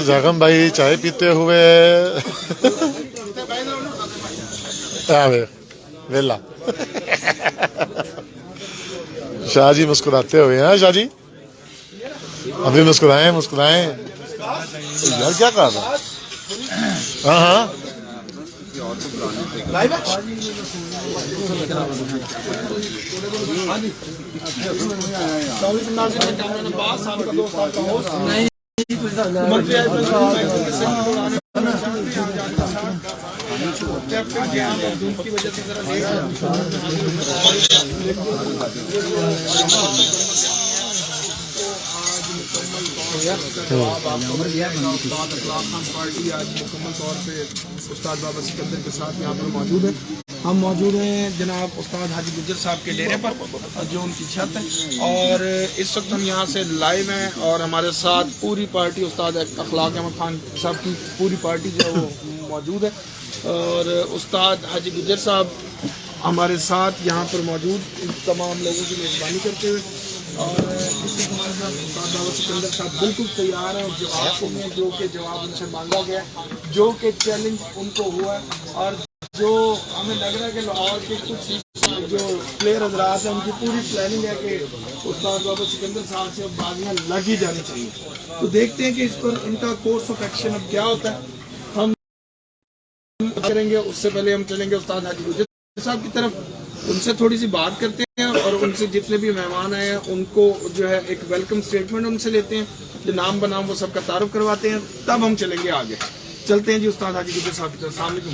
जगम भाई चाय पीते हुए वेला शाह जी मुस्कुराते हुए हैं। शाह जी अभी मुस्कुराएं मुस्कुराएं यार, क्या कहा था? हाँ हाँ पार्टी आज मुकम्मल तौर पे उस्ताद बाबा सिकंदर के साथ यहाँ पर मौजूद है। हम मौजूद हैं जनाब उस्ताद हाजी गुज्जर साहब के डेरे पर, जो उनकी छत है, और इस वक्त हम यहाँ से लाइव हैं और हमारे साथ पूरी पार्टी उस्ताद अखलाक अहमद खान साहब की पूरी पार्टी जो है वो मौजूद है। और उस्ताद हाजी गुज्जर साहब हमारे साथ यहाँ पर मौजूद तमाम लोगों की मेज़बानी करते हुए, और इसी हमारे साथ उस्ताद बाबा सिकंदर साहब बिल्कुल तैयार हैं जवाब में, जो कि जवाब उनसे मांगा गया, जो कि चैलेंज उनको हुआ है, और जो हमें लग रहा है कि लाहौर के कुछ जो प्लेयर हजरात हैं उनकी पूरी प्लानिंग है कि उस्ताद बाबा सिकंदर साहब से अब बाजियाँ लग ही जानी चाहिए। तो देखते हैं कि इस पर इनका कोर्स ऑफ एक्शन अब क्या होता है। हम करेंगे उससे पहले हम चलेंगे उस्ताद हाजी गुज्जर साहब की तरफ, उनसे थोड़ी सी बात करते हैं और उनसे जितने भी मेहमान आए हैं उनको जो है एक वेलकम स्टेटमेंट उनसे लेते हैं, जो नाम बनाम वो सबका तारुफ करवाते हैं, तब हम चलेंगे आगे। चलते हैं जी उस्ताद हाजी गुज्जर साहब की तरफ। अस्सलाम वालेकुम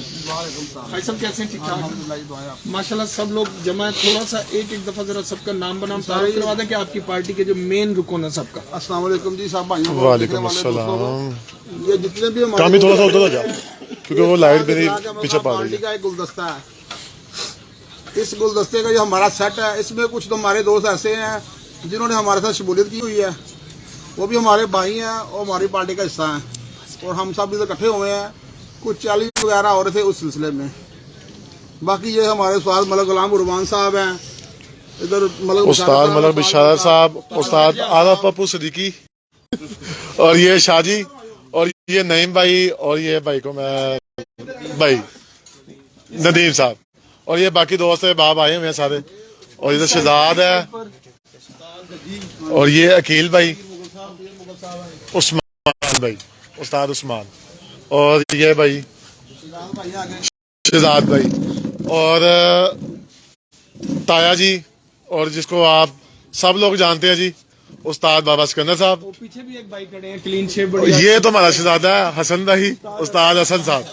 भाई साहब, कैसे हैं? ठीक ठाक माशाल्लाह, सब लोग जमा है। थोड़ा सा एक दफ़ा जरा सबका नाम बनाम तारुफ करवा दें कि आपकी पार्टी के जो मेन रुकन है सबका। अस्सलाम वालेकुम जी साहब भाइयों, वालेकुम अस्सलाम। ये जितने भी काम ही थोड़ा सा उधर जा, क्योंकि वो लाइट मेरी पीछे पा रही पार्टी का एक गुलदस्ता है। इस गुलदस्ते का जो हमारा सेट है, इसमें कुछ तो हमारे दोस्त ऐसे हैं जिन्होंने हमारे साथ शमूलियत की हुई है, वो भी हमारे भाई हैं और हमारी पार्टी का हिस्सा हैं, और हम सब इधर इकट्ठे हुए हैं। कुछ चैलेंज वगैरह हो रहे थे उस सिलसिले में। बाकी ये हमारे उस्ताद मलक गुलाम उर्मान साहब हैं, इधर उस्ताद मलक बिशारत साहब, उस्ताद आला पप्पू सिद्दीकी, और ये शाजी, और ये नईम भाई, और ये भाई को मैं भाई नदीम साहब, और ये बाकी दोस्त है बाप आए हुए हैं सारे, और इधर शहजाद है, और ये अकील भाई, उस्मान भाई, उस्ताद उस्मान, और ये भाई शहजाद भाई, और ताया जी, और जिसको आप सब लोग जानते हैं जी उस्ताद बाबा सिकंदर साहब। पीछे भी एक भाई खड़े हैं क्लीन शेव, ये तो हमारा शहजादा है हसन भाई, उस्ताद हसन साहब।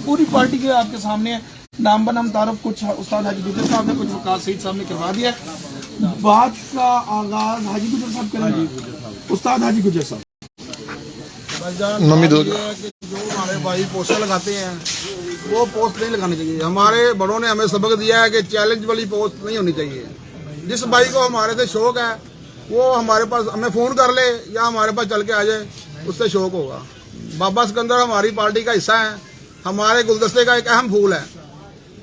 पूरी पार्टी के आपके सामने नाम बनाम तारुफ कुछ उस्ताद हाजी गुज्जर साहब ने, कुछ वकास सईद साहब ने करवा दिया। बात का आगाज हाजी गुज्जर साहब करेंगे। उस्ताद हाजी गुज्जर साहब, मम्मी दो जो हमारे भाई पोस्टर लगाते हैं वो पोस्ट नहीं लगानी चाहिए। हमारे बड़ों ने हमें सबक दिया है कि चैलेंज वाली पोस्ट नहीं होनी चाहिए। जिस भाई को हमारे से शौक है वो हमारे पास हमें फ़ोन कर ले या हमारे पास चल के आ जाए, उससे शौक होगा। बाबा सिकंदर हमारी पार्टी का हिस्सा है, हमारे गुलदस्ते का एक अहम फूल है।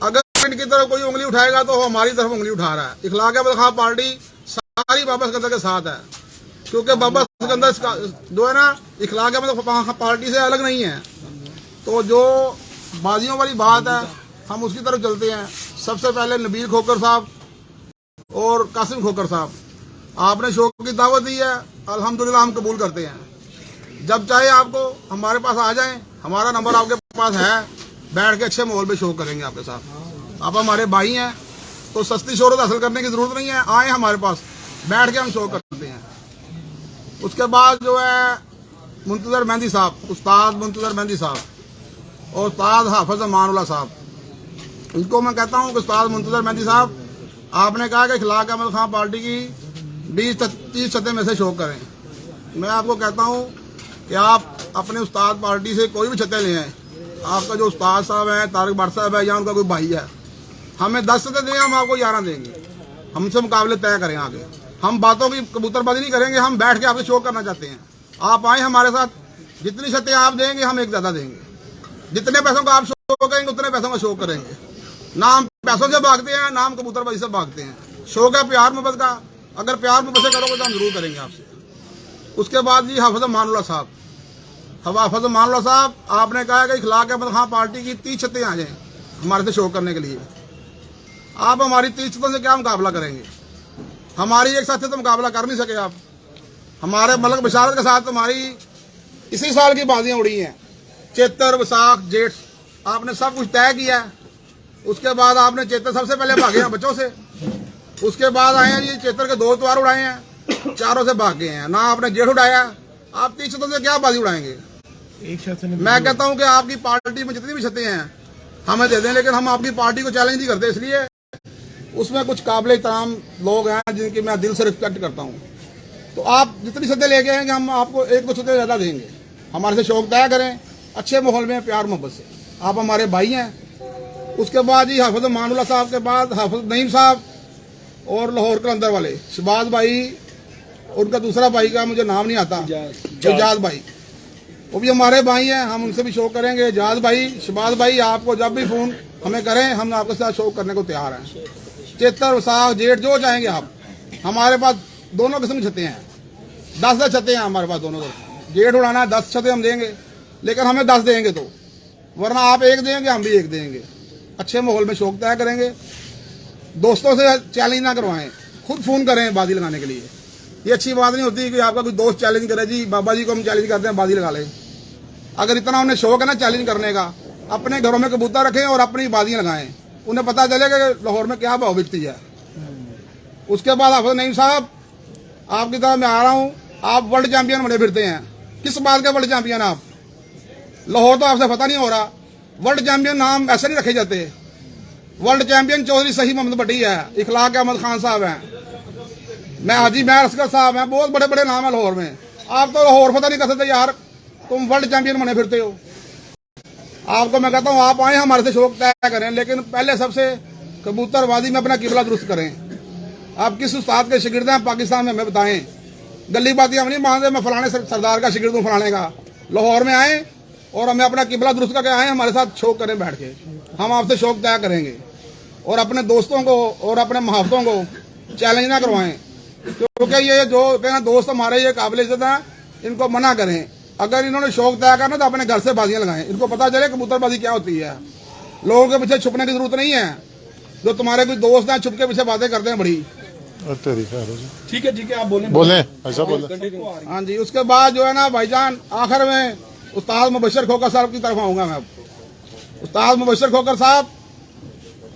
अगर इनकी तरफ कोई उंगली उठाएगा तो वो हमारी तरफ उंगली उठा रहा है। इखलाक अहमद खान पार्टी सारी बाबा सिकंदर के साथ है, क्योंकि बाबा सिकंदर जो है ना इखलाक अहमद खान पार्टी से अलग नहीं है। तो जो बाजियों वाली बात है हम उसकी तरफ चलते हैं। सबसे पहले नबील खोकर साहब और कासिम खोकर साहब, आपने शो की दावत दी है, अल्हम्दुलिल्लाह हम कबूल करते हैं। जब चाहे आपको हमारे पास आ जाएं, हमारा नंबर आपके पास है, बैठ के अच्छे माहौल में शो करेंगे आपके साथ। आप हमारे भाई हैं तो सस्ती शोहरत हासिल करने की जरूरत नहीं है, आए हमारे पास, बैठ के हम शो करते हैं। उसके बाद जो है मुंतजर मेहंदी साहब, उस्ताद मुंतजर मेहंदी साहब और उस्ताद हाफिज अमानुल्लाह साहब, इनको मैं कहता हूँ कि उस्ताद मुंतजर मेहंदी साहब, आपने कहा कि इखलाक अहमद खान पार्टी की 20-30 छतें में से शो करें। मैं आपको कहता हूँ कि आप अपने उस्ताद पार्टी से कोई भी छतें ले आए। आपका जो उस्ताद साहब है, तारिक भट्ट साहब है, या उनका कोई भाई है, हमें 10 छतें दें, हम आपको 11 देंगे। हमसे मुकाबले तय करें आगे। हम बातों की कबूतरबाजी नहीं करेंगे, हम बैठ के आपसे शो करना चाहते हैं। आप आए हमारे साथ, जितनी छतें आप देंगे हम एक ज्यादा देंगे, जितने पैसों का आप शो करेंगे उतने पैसों का शो करेंगे। ना हम पैसों से भागते हैं, ना हम कबूतरबाजी से भागते हैं। शौक है प्यार मोहब्बत का, अगर प्यार मोहब्बत से करोगे तो हम जरूर करेंगे आपसे। उसके बाद जी हाफिज मानुल्लाह साहब, हाफिज मानुल्लाह साहब, आपने कहा कि इखलाक अहमद खां पार्टी की 30 छतें आ जाएं हमारे से शो करने के लिए। आप हमारी 30 छतों से क्या मुकाबला करेंगे? हमारी एक साथ से तो मुकाबला कर नहीं सके आप। हमारे मलक बशारत के साथ हमारी इसी साल की बाजियां उड़ी हैं, चैत्र वैसाख जेठ, आपने सब कुछ तय किया है। उसके बाद आपने चैत्र सबसे पहले भागे हैं बच्चों से, उसके बाद आए हैं जी चैत्र के 2 त्योहार उड़ाए हैं, चारों से भाग गए हैं, ना आपने जेठ उड़ाया। आप 30 छतों से क्या बाजी उड़ाएंगे? मैं कहता हूं कि आपकी पार्टी में जितनी भी छतें हैं हमें दे दें, लेकिन हम आपकी पार्टी को चैलेंज नहीं करते, इसलिए उसमें कुछ काबिल एहतराम लोग हैं जिनकी मैं दिल से रिस्पेक्ट करता हूं। तो आप जितनी छतें लेके आएंगे हम आपको 1-2 छतें ज्यादा देंगे। हमारे से शौक तय करें, अच्छे माहौल में, प्यार मोहब्बत से। आप हमारे भाई हैं। उसके बाद जी हाफिज मानुल्लाह साहब के बाद हाफिज नईम साहब और लाहौर के अंदर वाले शहबाज भाई, उनका दूसरा भाई का मुझे नाम नहीं आता, एजाज भाई, वो भी हमारे भाई हैं, हम उनसे भी शो करेंगे। एजाज भाई, शहबाज भाई, आपको जब भी फोन हमें करें हम आपके साथ शो करने को तैयार हैं। चैत्र वैसाख जेठ जो चाहेंगे आप, हमारे पास दोनों किस्म की छतें हैं, 10 छतें हैं हमारे पास दोनों तरफ। जेठ उड़ाना है 10 छतें हम देंगे, लेकिन हमें 10 देंगे तो, वरना आप 1 देंगे हम भी 1 देंगे। अच्छे माहौल में शौक तय करेंगे, दोस्तों से चैलेंज ना करवाएं, खुद फोन करें बाजी लगाने के लिए। ये अच्छी बात नहीं होती कि आपका कोई दोस्त चैलेंज करे, जी बाबा जी को हम चैलेंज करते हैं बाजी लगा लें। अगर इतना उन्हें शौक है ना चैलेंज करने का, अपने घरों में कबूतर रखें और अपनी बाजियां लगाएं, उन्हें पता चलेगा कि लाहौर में क्या भाव बिकती है। उसके बाद हाफिज नईम साहब, आपकी तरफ मैं आ रहा हूं, आप वर्ल्ड चैंपियन बने फिरते हैं, किस बात के वर्ल्ड चैंपियन आप? लाहौर तो आपसे पता नहीं हो रहा। वर्ल्ड चैंपियन नाम ऐसे नहीं रखे जाते। वर्ल्ड चैंपियन चौधरी सही मोहम्मद भट्टी है, इखलाक अहमद खान साहब हैं, मैं हाजी महर असगर साहब हैं, बहुत बड़े बड़े नाम है लाहौर में। आप तो लाहौर पता नहीं कर सकते यार, तुम वर्ल्ड चैंपियन बने फिरते हो। आपको मैं कहता हूँ आप आए हमारे से शौक तय करें, लेकिन पहले सबसे कबूतरबाजी में अपना किबला दुरुस्त करें। आप किस उस्ताद के शिगिर्द हैं पाकिस्तान में हमें बताएं। गली बाती हम नहीं मानते, मैं फलाने सरदार का शिगिर्द हूँ फलाने का। लाहौर में आए और हमें अपना किबला दुरुस्त करके आए, हमारे साथ शौक करें बैठ के, हम आपसे शौक तय करेंगे। और अपने दोस्तों को और अपने महावतों को चैलेंज ना करवाएं, क्योंकि ये जो कहना दोस्त हमारे ये काबिल इज्जत है, इनको मना करें। अगर इन्होंने शौक तय करना तो अपने घर से बाजियां लगाएं, इनको पता चले कबूतरबाजी क्या होती है। लोगों के पीछे छुपने की जरूरत नहीं है। जो तुम्हारे कोई दोस्त हैं छुप के पीछे बातें करते हैं बड़ी। ठीक है आप बोले ऐसा बोले। हाँ जी, उसके बाद जो है ना भाईजान, आखिर में उस्ताद मुबशर खोकर साहब की तरफ आऊंगा मैं। उस्ताद मुबशर खोकर साहब,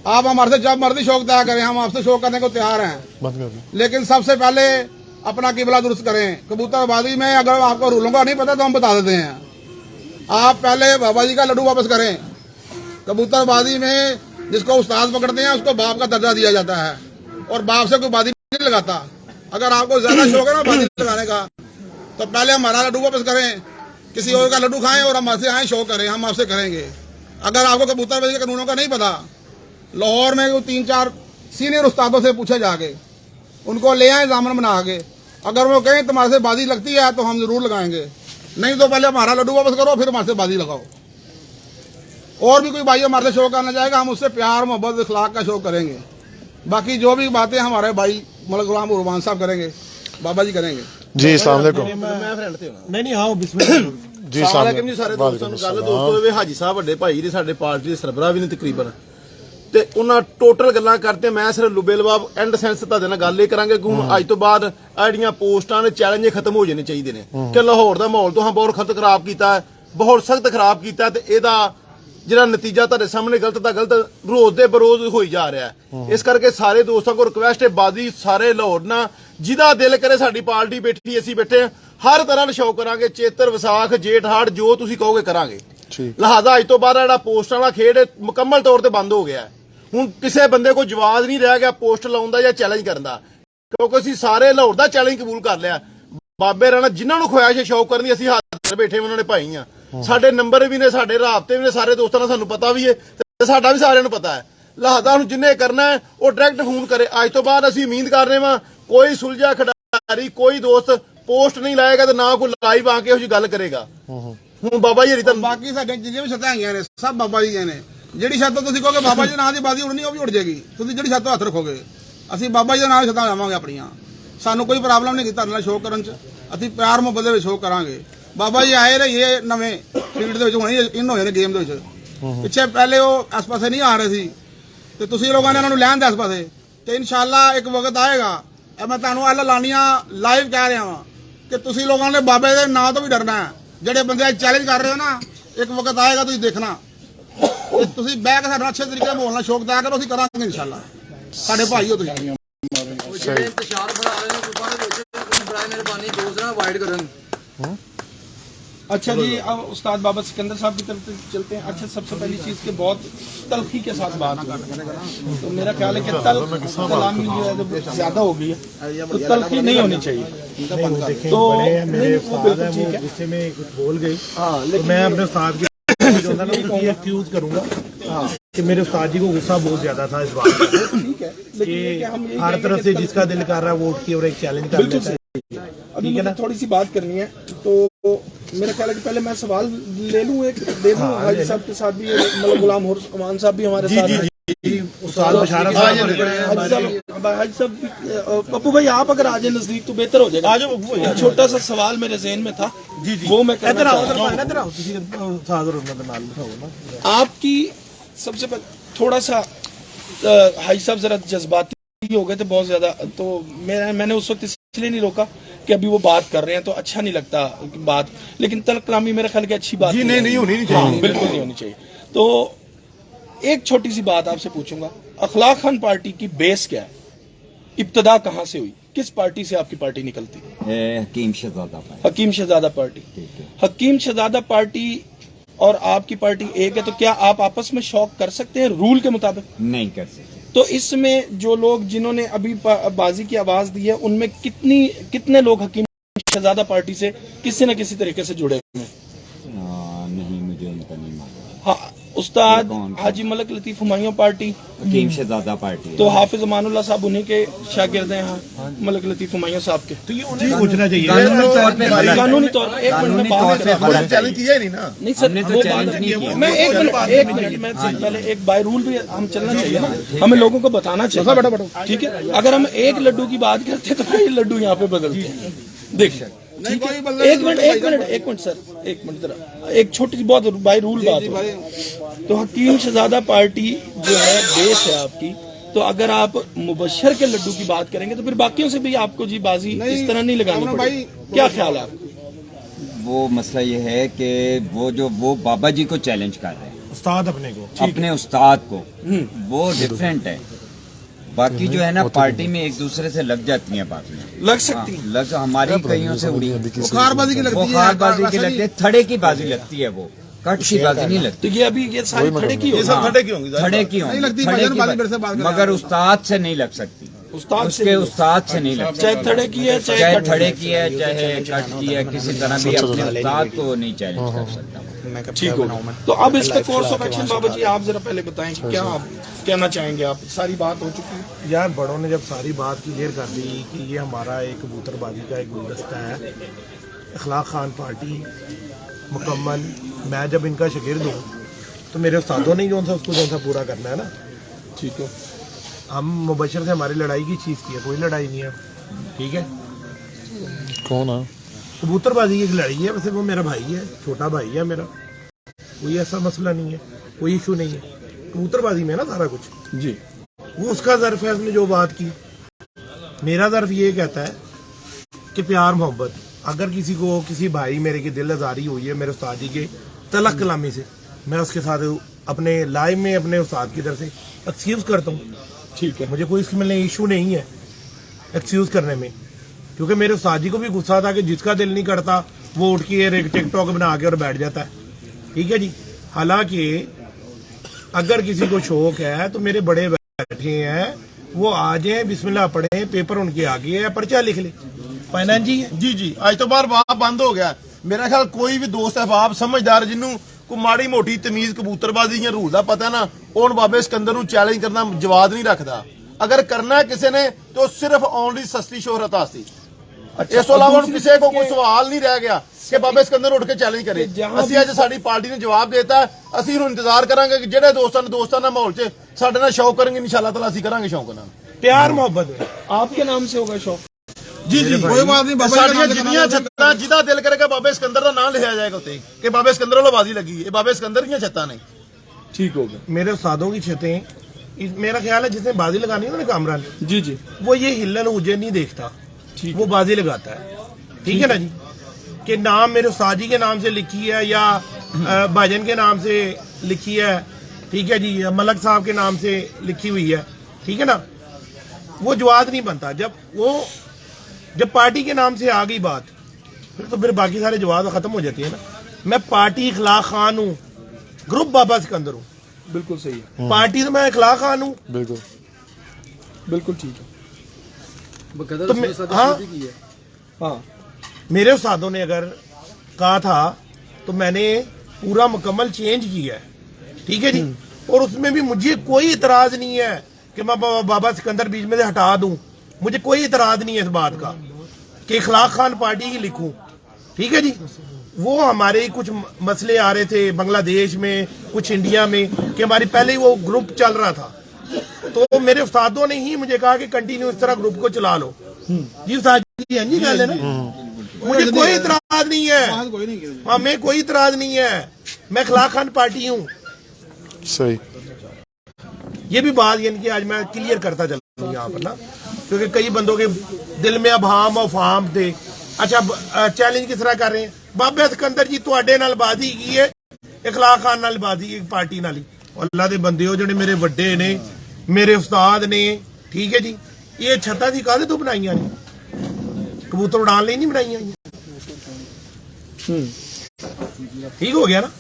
आप हमारे से जब मर्जी शौक तय करें, हम आपसे शौक करने को तैयार हैं, लेकिन सबसे पहले अपना किबला दुरुस्त करें। कबूतरबाजी में अगर आपको रूलों का नहीं पता तो हम बता देते हैं। आप पहले बाबा जी का लड्डू वापस करें। कबूतरबाजी में जिसको उस्ताद पकड़ते हैं उसको बाप का दर्जा दिया जाता है, और बाप से कोई बाजी नहीं लगाता। अगर आपको ज्यादा शौक है ना बाजी लगाने का, तो पहले हमारा लड्डू वापस करें, किसी और का लड्डू खाएं और हमसे आए शौक करें, हम आपसे करेंगे। अगर आपको कबूतरबाजी के कानूनों का नहीं पता, लाहौर में 3-4 सीनियर उस्तादों से पूछे जाके, उनको ले आए जामन बना के। अगर वो कहें तुम्हारे से बाजी लगती है तो हम जरूर लगाएंगे, नहीं तो पहले हमारा लड्डू वापस करो फिर हमारे से बाजी लगाओ। और भी कोई भाई हमारे से शो करना चाहेगा, हम उससे प्यार मोहब्बत इखलाक का शो करेंगे। बाकी जो भी बातें हमारे भाई मलक गुलाम उर्बान साहब करेंगे, बाबा जी करेंगे। जी अस्सलाम वालेकुम। नहीं हाँ बिस्मिल्लाह जी साहब ਜੀ ਸਾਰੇ ਦੋਸਤਾਂ ਨੂੰ ਗੱਲ ਦੋਸਤੋ, ਇਹ ਹਾਜੀ ਸਾਹਿਬ ਵੱਡੇ ਭਾਈ ਨੇ, ਸਾਡੇ ਪਾਰਟੀ ਦੇ ਸਰਬਰਾਹ ਵੀ ਨੇ ਤਕਰੀਬਨ, ਤੇ ਉਹਨਾਂ ਟੋਟਲ ਗੱਲਾਂ ਕਰਦੇ। ਮੈਂ ਸਿਰਫ ਲੁਬੇ ਲਵਾਬ ਐਂਡ ਸੈਂਸ ਤੁਹਾਡੇ ਨਾਲ ਗੱਲ ਇਹ ਕਰਾਂਗੇ ਕਿ ਹੁਣ ਅੱਜ ਤੋਂ ਬਾਅਦ ਆੜੀਆਂ ਪੋਸਟਾਂ ਦੇ ਚੈਲੰਜ ਖਤਮ ਹੋ ਜਾਣੇ ਚਾਹੀਦੇ ਨੇ ਕਿ ਲਾਹੌਰ ਦਾ ਮਾਹੌਲ ਤੋਂ ਬਹੁਤ ਖਤ ਖਰਾਬ ਕੀਤਾ, ਬਹੁਤ ਸਖਤ ਖਰਾਬ ਕੀਤਾ, ਤੇ ਇਹਦਾ ਜਿਹੜਾ ਨਤੀਜਾ ਤੁਹਾਡੇ ਸਾਹਮਣੇ ਗਲਤ ਦਾ ਗਲਤ ਰੋਜ਼ ਦੇ ਬਰੋਜ਼ ਹੋਈ ਜਾ ਰਿਹਾ ਹੈ। ਇਸ ਕਰਕੇ ਸਾਰੇ ਦੋਸਤਾਂ ਕੋਲ ਰਿਕਵੈਸਟ ਹੈ, ਬਾਜੀ ਸਾਰੇ ਲਾਹੌਰ ਨਾਲ ਜਿਹਦਾ ਦਿਲ ਕਰੇ, ਸਾਡੀ ਪਾਰਟੀ ਬੈਠੀ, ਅਸੀਂ ਬੈਠੇ, ਹਰ ਤਰ੍ਹਾਂ ਦਾ ਸ਼ੌਕ ਕਰਾਂਗੇ। ਚੇਤਰ ਵਿਸਾਖ ਜੇਠ ਹਾੜ ਜੋ ਤੁਸੀਂ ਕਹੋਗੇ ਕਰਾਂਗੇ। ਲਿਹਾਜ਼ਾ ਅੱਜ ਤੋਂ ਬਾਅਦ ਜਿਹੜਾ ਪੋਸਟਾਂ ਵਾਲਾ ਖੇਡ ਮੁਕੰਮਲ ਤੌਰ ਤੇ ਬੰਦ ਹੋ ਗਿਆ। ਹੁਣ ਕਿਸੇ ਬੰਦੇ ਕੋਲ ਜਵਾਬ ਨਹੀਂ ਰਹਿ ਗਿਆ ਪੋਸਟ ਲਾਉਣ ਦਾ ਜਾਂ ਚੈਲੰਜ ਕਰਨ ਦਾ, ਕਿਉਂਕਿ ਅਸੀਂ ਸਾਰੇ ਲਾਹੌਰ ਦਾ ਚੈਲੰਜ ਕਬੂਲ ਕਰ ਲਿਆ। ਬਾਬੇ ਰਾਣਾ ਜਿਨ੍ਹਾਂ ਨੂੰ ਖੁਆਇਸ਼ ਹੈ ਸ਼ੌਕ ਕਰਨ ਦੀ, ਅਸੀਂ ਹੱਥ ਬੈਠੇ ਉਹਨਾਂ ਨੇ ਭਾਈ ਆ। ਸਾਡੇ ਨੰਬਰ ਵੀ ਨੇ, ਸਾਡੇ ਰਾਬਤੇ ਵੀ ਨੇ ਸਾਰੇ ਦੋਸਤਾਂ ਨਾਲ, ਸਾਨੂੰ ਪਤਾ ਵੀ ਹੈ ਤੇ ਸਾਡਾ ਵੀ ਸਾਰਿਆਂ ਨੂੰ ਪਤਾ ਹੈ। ਲਹਾਦਾ ਹੁਣ ਜਿੰਨੇ ਕਰਨਾ ਹੈ ਉਹ ਡਾਇਰੈਕਟ ਫੋਨ ਕਰੇ। ਅੱਜ ਤੋਂ ਬਾਅਦ ਅਸੀਂ ਉਮੀਦ ਕਰ ਰਹੇ ਹਾਂ ਕੋਈ ਸੁਲਝਾ ਖਿਡਾਰੀ ਕੋਈ ਦੋਸਤ ਪੋਸਟ ਨਹੀਂ ਲਾਏਗਾ ਤੇ ਨਾ ਕੋਈ ਲਾਈਵ ਆ ਕੇ ਇਹੋ ਜਿਹੀ ਗੱਲ ਕਰੇਗਾ। ਹੁਣ ਬਾਬਾ ਜੀ ਹਰੀ ਤਾਂ ਬਾਕੀ ਸਾਡੇ ਜਿੰਨੀਆਂ ਵੀ ਛੱਤਾਂ ਹੈਗੀਆਂ ਨੇ ਸਭ ਬਾਬਾ ਜੀ ਦੀਆਂ ਨੇ। ਜਿਹੜੀ ਛੱਤ ਤੋਂ ਤੁਸੀਂ ਕਹੋਗੇ ਬਾਬਾ ਜੀ ਦੇ ਨਾਂ ਦੀ ਬਾਜ਼ੀ ਉੜਨੀ ਉਹ ਵੀ ਉੜ ਜਾਏਗੀ। ਤੁਸੀਂ ਜਿਹੜੀ ਛੱਤ ਤੋਂ ਹੱਥ ਰੱਖੋਗੇ ਅਸੀਂ ਬਾਬਾ ਜੀ ਦੇ ਨਾਂ ਦੀ ਛੱਤਾਂ ਲਾਵਾਂਗੇ ਆਪਣੀਆਂ। ਸਾਨੂੰ ਕੋਈ ਪ੍ਰੋਬਲਮ ਨਹੀਂ ਤੁਹਾਡੇ ਨਾਲ ਸ਼ੋਅ ਕਰਨ 'ਚ। ਅਸੀਂ ਪਿਆਰ ਮੁਹੱਬਤ ਦੇ ਵਿੱਚ ਸ਼ੋਅ ਕਰਾਂਗੇ। ਬਾਬਾ ਜੀ ਆਏ ਰਹੀਏ ਨਵੇਂ ਫੀਲਡ ਦੇ ਵਿੱਚ ਹੁਣੇ ਇਨ ਹੋਏ ਨੇ ਗੇਮ ਦੇ ਵਿੱਚ। ਪਿੱਛੇ ਪਹਿਲੇ ਉਹ ਇਸ ਪਾਸੇ ਨਹੀਂ ਆ ਰਹੇ ਸੀ ਤੇ ਤੁਸੀਂ ਲੋਕਾਂ ਨੇ ਉਹਨਾਂ ਨੂੰ ਲੈਣ ਦੇ ਇਸ ਪਾਸੇ ਤੇ ਇਨਸ਼ਾਅੱਲਾ ਇੱਕ ਵਕਤ ਆਏਗਾ। ਇਹ ਮੈਂ ਤੁਹਾਨੂੰ ਐਲਾਨੀਆਂ ਲਾਈਵ ਕਹਿ ਰਿਹਾ ਵਾਂ ਕਿ ਤੁਸੀਂ ਲੋਕਾਂ ਨੇ ਬਾਬੇ ਦੇ ਨਾਂ ਤੋਂ ਵੀ ਡਰਨਾ ਹੈ। ਜਿਹੜੇ ਬੰਦੇ ਅੱਜ ਚੈਲੰਜ ਕਰ ਰਹੇ ਹੋ ਨਾ ਇੱਕ ਵਕਤ ਆਏਗਾ ਤੁਸੀਂ ਦੇਖਣਾ। ਤੇ ਤੁਸੀਂ ਬਹਿ ਕੇ ਸਾਡਾ ਅੱਛੇ ਤਰੀਕੇ ਨਾਲ ਬੋਲਣਾ ਸ਼ੌਕ ਦਿਆ ਕਰੋ। ਅਸੀਂ ਕਰਾਂਗੇ ਇਨਸ਼ਾਅੱਲਾ। ਸਾਡੇ ਭਾਈ ਹੋ ਤੁਸੀਂ। ਜਿਹੜੇ ਇੰਤਸ਼ਾਰ ਬਣਾ ਰਹੇ ਨੇ ਗੁਫਾ ਦੇ ਵਿੱਚ ਬੜਾ ਮਿਹਰਬਾਨੀ ਦੋਸਤ ਨਾਲ ਅਵਾਇਡ ਕਰਨ। अच्छा जी, अब उस्ताद बाबा सिकंदर साहब की तरफ चलते हैं। अच्छा, सबसे पहली चीज के बहुत तलखी के साथ बात तो मेरा ख्याल है कि कलामी जो है तो ज्यादा हो गई है तो तलखी नहीं होनी चाहिए। तो वो बिल्कुल ठीक है। गुस्से में कुछ बोल गई तो मैं अपने उस्ताद की एक्यूज करूंगा कि मेरे उस्ताद जी को गुस्सा बहुत ज्यादा था इस बात का ठीक है कि हर तरफ से जिसका दिल कर रहा है वोट की और एक चैलेंज कर लेता है। अभी मुझे थोड़ी सी बात करनी है तो मेरा ख्याल है कि पहले मैं सवाल ले लूं एक दे दूं हाजी साहब के साथ भी मतलब गुलाम अमान साहब भी हमारे साथ हैं। उस्ताद बशारत हाजी साहब पप्पू भाई आप अगर आ जाए नजदीक तो बेहतर हो जाएगा। एक छोटा सा सवाल मेरे ज़हन में था वो मैं करना चाहता हूं। आपकी सबसे पहले थोड़ा सा हाजी साहब जरा जज्बाती हो गए थे बहुत ज्यादा तो मैंने उस वक्त इसलिए नहीं रोका कि अभी वो बात कर रहे हैं तो अच्छा नहीं लगता बात। लेकिन तल्ख कलामी मेरे ख्याल की अच्छी बात नहीं होनी नहीं चाहिए। बिल्कुल नहीं होनी चाहिए। तो एक छोटी सी बात आपसे पूछूंगा, अखलाक खान पार्टी की बेस क्या है? इब्तदा कहाँ से हुई? किस पार्टी से आपकी पार्टी निकलती? हकीम शहजादा पार्टी। हकीम शहजादा पार्टी। हकीम शहजादा पार्टी और आपकी पार्टी एक है तो क्या आप आपस में शौक कर सकते हैं रूल के मुताबिक? नहीं कर सकते। तो इसमें जो लोग जिन्होंने अभी बाजी की आवाज दी है उनमें कितने लोग हकीम शहजादा पार्टी से किसी न किसी तरीके से जुड़े हुए हैं? नहीं, मुझे उनका नहीं मालूम। हाँ, उस्ताद हाजी मलक लतीफ हुमायूं पार्टी हकीम शहजादा पार्टी तो हाफिज अमानुल्लाह साहब उन्हीं के शागिर्द हैं। हाँ, मलक लतीफ हुमायूं साहब के। तो ये उन्हें सोचना चाहिए कानूनी तौर पर एक मिनट में बात चैलेंज किया ही नहीं ना। नहीं सर वो बात नहीं। मैं एक मिनट में पहले एक बाय रूल भी हम चलना चाहिए ना, हमें लोगों को बताना चाहिए। ठीक है, अगर हम एक लड्डू की बात करते तो कई लड्डू यहाँ पे बदलते हैं। देखिए एक मिनट सर, एक मिनट जरा एक छोटी सी बहुत बाय रूल बात हो। तो हकीम शहजादा पार्टी जो है बेस है आपकी, तो अगर आप मुबशर के लड्डू की बात करेंगे तो फिर बाकियों से भी आपको जी बाजी इस तरह नहीं लगानी पड़ेगी। क्या ख्याल है आपको? वो मसला ये है कि वो बाबा जी को चैलेंज कर रहे हैं, उस्ताद अपने उस्ताद को, वो डिफरेंट है। बाकी जो है ना पार्टी में एक दूसरे से लग जाती हैं बातें, लग सकती हैं। लग हमारी कईयों से उड़ी बुखारबाजी की लगती है, बुखारबाजी की लगती है, थड़े की बाजी लगती है, वो कट की बाजी नहीं लगती। तो ये अभी ये सारी खड़े की होगी। खड़े की होंगी थड़े की नहीं लगती होंगी, भाईजान, बाजी मेरे से बात करें। मगर उस्ताद से नहीं लग सकती, उस्ताद उसके उस्ताद से नहीं लगती। चाहे थड़े की है चाहे थड़े की है चाहे कट की है, किसी तरह भी अपने उस्ताद को नहीं चैलेंज कर सकता। ठीक हो। तो अब इस पे कोर्स ऑफ एक्शन बाबा जी आप जरा पहले बताएं कि क्या आप कहना चाहेंगे? आप सारी बात हो चुकी है यार, बड़ों ने जब सारी बात क्लियर कर दी कि ये हमारा एक कबूतरबाजी का एक गुलदस्ता है, अखलाक खान पार्टी मुकम्मल, मैं जब इनका शागिर्द हूँ तो मेरे उस्तादों ने जो सा पूरा करना है ना। ठीक है, हम मुबशर से हमारी लड़ाई की चीज़ की है, कोई लड़ाई नहीं है। ठीक है, कौन है? कबूतरबाजी की एक लड़ाई है, वैसे वो मेरा भाई है, छोटा भाई है मेरा, कोई ऐसा मसला नहीं है, कोई इशू नहीं है। कबूतरबाजी में ना सारा कुछ जी, वो उसका ज़र्फ है, उसने जो बात की। मेरा ज़र्फ ये कहता है कि प्यार मोहब्बत, अगर किसी को किसी भाई मेरे की दिल आज़ारी हुई है मेरे उस्ताद जी के तलक कलामी से, मैं उसके साथ अपने लाइव में अपने उस्ताद की तरफ से एक्सक्यूज़ करता हूँ। ठीक है, मुझे कोई इसमें इशू नहीं है एक्सक्यूज़ करने में, क्योंकि मेरे उस्ताद जी को भी गुस्सा था कि जिसका दिल नहीं करता वो उठ के एक टिकटॉक बना के और बैठ जाता है। ठीक है जी, हालांकि अगर किसी को शौक है तो मेरे बड़े बैठे हैं, वो आ जाए, बिस्मिल्लाह पढ़े, पेपर उनके आगे है, पर्चा लिख ले। फाइनेंस जी जी आज तो बार बाप बंद हो गया। मेरा ख्याल कोई भी दोस्त है बाप समझदार जिन्हों ਕੋਈ ਮਾੜੀ ਮੋਟੀ ਤਮੀਜ਼ ਕਬੂਤਰਬਾਜ਼ੀ ਜਾਂ ਰੂਲ ਦਾ ਪਤਾ ਨਾ, ਉਹਨ ਬਾਬੇ ਸਿਕੰਦਰ ਨੂੰ ਚੈਲੰਜ ਕਰਨਾ ਜਵਾਬ ਨਹੀਂ ਰੱਖਦਾ। ਅਗਰ ਕਰਨਾ ਹੈ ਕਿਸੇ ਨੇ ਤੇ ਉਹ ਸਿਰਫ ਓਨਲੀ ਸਸਤੀ ਸ਼ੋਹਰਤ ਵਾਸਤੇ। ਇਸ ਤੋਂ ਇਲਾਵਾ ਹੁਣ ਕਿਸੇ ਕੋ ਕੋਈ ਸਵਾਲ ਨਹੀਂ ਰਹਿ ਗਿਆ ਕਿ ਬਾਬੇ ਸਿਕੰਦਰ ਉੱਠ ਕੇ ਚੈਲੰਜ ਕਰੇ। ਅਸੀਂ ਅੱਜ ਸਾਡੀ ਪਾਰਟੀ ਨੇ ਜਵਾਬ ਦੇਤਾ, ਅਸੀਂ ਹੁਣ ਇੰਤਜ਼ਾਰ ਕਰਾਂਗੇ ਕਿ ਜਿਹੜੇ ਦੋਸਤਾਂ ਨਾਲ ਮਾਹੌਲ 'ਚ ਸਾਡੇ ਨਾਲ ਸ਼ੌਕ ਕਰਨਗੇ, ਇਨਸ਼ਾਅੱਲਾਹ ਤਾਲਾ ਅਸੀਂ ਕਰਾਂਗੇ ਸ਼ੌਕ ਨਾਲ। प्यार मोहब्बत है। आपके नाम से होगा शौक? ਜੀ ਜੀ कोई बात नहीं, बाबा जी ਸਾਡੀਆਂ का ਜਿੰਨੀਆਂ ਛੱਤਾਂ ਜਿਹਦਾ ਦਿਲ ਕਰੇਗਾ ਬਾਬੇ ਸਿਕੰਦਰ ਦਾ ਨਾਮ ਲਿਖਿਆ ਜਾਏਗਾ ਉੱਤੇ ਕਿ ਬਾਬੇ ਸਿਕੰਦਰ ਵੱਲੋਂ ਬਾਜ਼ੀ ਲੱਗੀ। ਇਹ ਬਾਬੇ ਸਿਕੰਦਰ ਦੀਆਂ ਛੱਤਾਂ ਨੇ। ठीक हो गया। मेरे उस्तादों की छतें, मेरा ख्याल है जिसने बाजी लगानी है ना कामरान, जी जी वो ये हिल्लल उज्जैन नहीं देखता, वो बाजी लगाता है। ठीक है ना जी, कि नाम मेरे उस्ताद जी के नाम से लिखी है या भाईजान के नाम से लिखी है, ठीक है जी, या मलक साहब के नाम से लिखी हुई है, ठीक है ना, वो जवाब नहीं बनता। जब पार्टी के नाम से आ गई बात, फिर बाकी सारे जवाब खत्म हो जाते हैं ना। मैं पार्टी इखलाक खान हूँ, ग्रुप बाबा सिकंदर हूँ, बिल्कुल सही है, पार्टी तो मैं इखलाक खान हूँ। बिल्कुल बिल्कुल ठीक है। तो हाँ, हाँ मेरे उस्तादों ने अगर कहा था तो मैंने पूरा मुकम्मल चेंज किया है, ठीक है जी। और उसमें भी मुझे कोई इतराज नहीं है कि मैं बाबा सिकंदर बीच में से हटा दूं, मुझे कोई इतराज नहीं है इस बात का कि इखलाक खान पार्टी ही लिखूं, ठीक है जी। वो हमारे कुछ मसले आ रहे थे बांग्लादेश में, कुछ इंडिया में, कि हमारी पहले ही वो ग्रुप चल रहा था, तो मेरे उस्तादों ने ही मुझे कहा कि कंटिन्यू इस तरह ग्रुप को चला लो। जी उस्ताद जी, है नहीं गल है ना, मुझे कोई इतराज नहीं है, हमें कोई इतराज नहीं है, मैं इखलाक खान पार्टी हूँ। सही। ये भी बात यानी कि आज मैं क्लियर करता चल रहा हूँ यहाँ पर ना, क्योंकि कई बंदों के दिल में अभाम और फाम थे। अच्छा, चैलेंज किस तरह कर रहे हैं? बाबे सिकंदर जी तुहाडे नाल बाजी की है, इखलाक खान नाल बाजी एक पार्टी नाल ही। अल्लाह दे बंदे हो जिहड़े मेरे वड्डे ने, मेरे उस्ताद ने, ठीक है जी, ये छत्तां दी काहदे तो बनाईयां ने? कबूतर उड़ान लई नहीं बनाईयां। ठीक हो गया ना।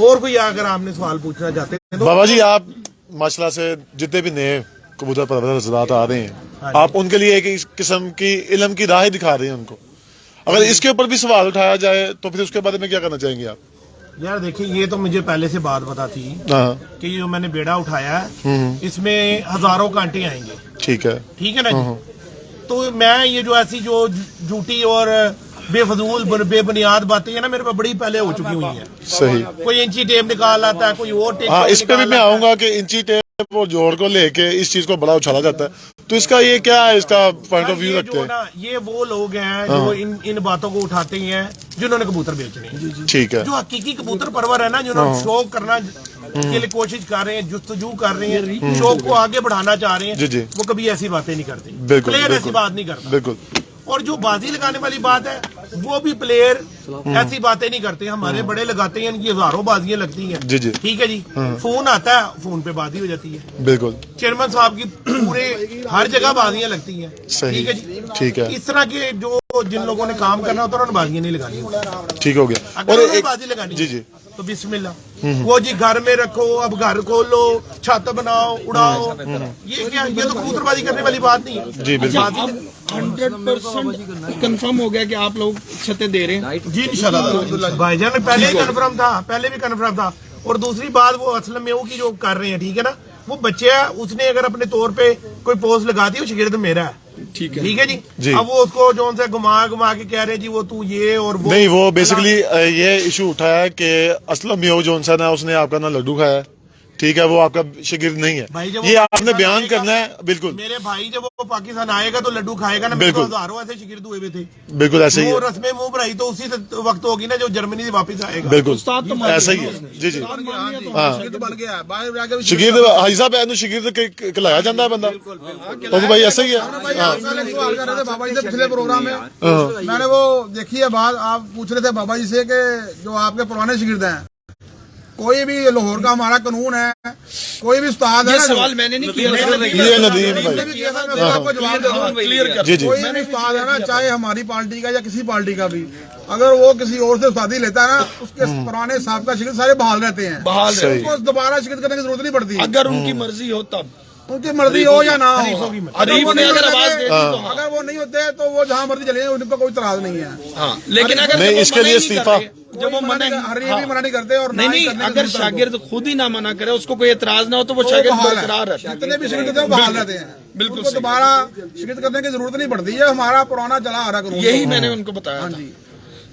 और कोई अगर आपने सवाल पूछना चाहते हैं तो बाबा जी, आप माशाल्लाह से जितने भी नए कबूतर परवर हज़रात आ रहे हैं, आप उनके लिए एक इस किस्म की इल्म की राह दिखा रहे हैं उनको। अगर इसके ऊपर भी सवाल उठाया जाए तो फिर उसके बारे में क्या करना चाहेंगे आप? यार देखिए, ये तो मुझे पहले से बात पता थी हाँ, कि जो मैंने बेड़ा उठाया है इसमें हजारों कांटे आएंगे, ठीक है। ठीक है ना जी। तो मैं ये जो ऐसी जो झूठी और बेफजूल बेबुनियाद बातें हैं ना, मेरे पे बड़ी पहले हो चुकी हुई हैं। सही। कोई इंची टेप निकाल आता है, कोई और टेप हाँ, इस पे भी मैं आऊंगा कि इंची टेप और जोड़ को लेके इस चीज को बड़ा उछाला जाता है, तो इसका ये क्या है, इसका पॉइंट ऑफ व्यू रखते हैं? ये वो लोग हैं जो इन बातों को उठाते हैं जिन्होंने कबूतर बेचने हैं। ठीक है। जो हकीकी कबूतर परवर है ना, जिन्होंने शौक करना के लिए कोशिश कर रहे हैं, जुस्तजू कर रहे हैं, शौक को आगे बढ़ाना चाह रहे जी, जी। हैं, वो कभी ऐसी बातें नहीं करते। बिल्कुल, प्लेयर ऐसी बिल्कुल। बात नहीं करता। बिल्कुल। और जो बाजी लगाने वाली बात है, वो भी प्लेयर ऐसी बातें नहीं करते। हमारे बड़े लगाते हैं, इनकी हजारों बाजियां लगती हैं। जी, जी। ठीक है जी। फोन आता है, फोन पे बाजी हो जाती है। बिल्कुल चेयरमैन साहब की पूरे हर जगह बाजियां लगती हैं। सही। ठीक है जी। ठीक है। इस तरह के जो जिन लोगों ने काम करना होता है उन्होंने बाजियां नहीं लगानी। ठीक हो गया। अगर और उन्होंने एक बाजी लगानी जी, जी। तो बिस्मिल्लाह, वो जी घर में रखो, अब घर खोलो, छत बनाओ, उड़ाओ, ये क्या, ये तो कबूतरबाजी करने वाली बात नहीं है जी, बिल्कुल। बाजी 100% कंफर्म हो गया कि आप लोग छतें दे रहे हैं? जी इंशाल्लाह भाईजान, पहले ही कन्फर्म था, पहले भी कन्फर्म था। और दूसरी बात, वो असलम में वो की जो कर रहे हैं, ठीक है ना, वो बच्चे है, उसने अगर अपने तौर पे कोई पोस्ट लगा दी, वो शिगिर्द मेरा है। ठीक है, ठीक है जी। जी। अब वो उसको जो से घुमा के कह रहे जी वो तू ये और वो नहीं, वो बेसिकली ये इशू उठाया है कि असलम मियो जोनसन है, उसने आपका ना लड्डू खाया है, ठीक है, वो आपका शिगिर्द नहीं भाई है, जब ये वो आपने बयान आएगा, करना है। बिल्कुल मेरे भाई जब वो पाकिस्तान आएगा तो लड्डू खाएगा ना। मेरे को बिल्कुल। हजारों ऐसे शिगिर्द हुए थे, बिल्कुल ऐसे ही वो है। रस्में मुंह भराई तो उसी वक्त होगी ना जो जर्मनी से वापस आएगा। बिल्कुल उस्ताद तो मान ऐसा ही लिया है। जी, जी। हाँ, शिगिर्द बन गया है, बाहर जाके भी शिगिर्द हाजी साहब एनु शिगिर्द कहलाया जाता है बंदा, तो भाई ऐसा ही है। भाई, आप कल एक सवाल कर रहे थे बाबा जी से पिछले प्रोग्राम में, मैंने वो देखी है बात, आप पूछ रहे थे बाबा जी से कि जो आपके पुराने शिगिर्द हैं, कोई भी लाहौर का हमारा कानून है, कोई भी उस्ताद है ये ना, सवाल मैंने नहीं किया सर, ये नदीम जिसने भाई, भी किया था, मैं आपको जवाब दे दूं। जी, जी। कोई भी उस्ताद है ना, चाहे हमारी पार्टी का या किसी पार्टी का भी, अगर वो किसी और से उस्तादी लेता है ना, उसके पुराने साहब का शिगिर्द सारे बहाल रहते हैं, बहाल सही। उसको दोबारा शिगिर्द करने की जरूरत नहीं पड़ती। अगर उनकी मर्जी हो तब, उनकी मर्जी हो या ना हो, हरीफों की मर्जी। अगर वो हरीफ ने नहीं अगर लगे, आवाज दे दी तो हाँ। अगर वो वो नहीं होते तो वो जहाँ मर्जी चले जाएं, उनको कोई इतराज नहीं है। हाँ, लेकिन अगर नहीं, जब वो इसके मना लिए ही नहीं इस्तीफा। कर रहे, जब वो मना भी मना नहीं करते और नहीं ना ही नहीं, करने अगर की जरूरत शागिर्द खुद ही ना मना करे, उसको कोई एतराज ना हो, तो वो तो शागिर्द बहाल है। बरकरार रहता है। जितने भी शिकायत हैं वो बहाल रहते हैं, बिल्कुल उनको सही। दोबारा शिकायत करने की जरूरत नहीं पड़ती है, हमारा पुराना चला आ रहा कानून। यही मैंने उनको बताया था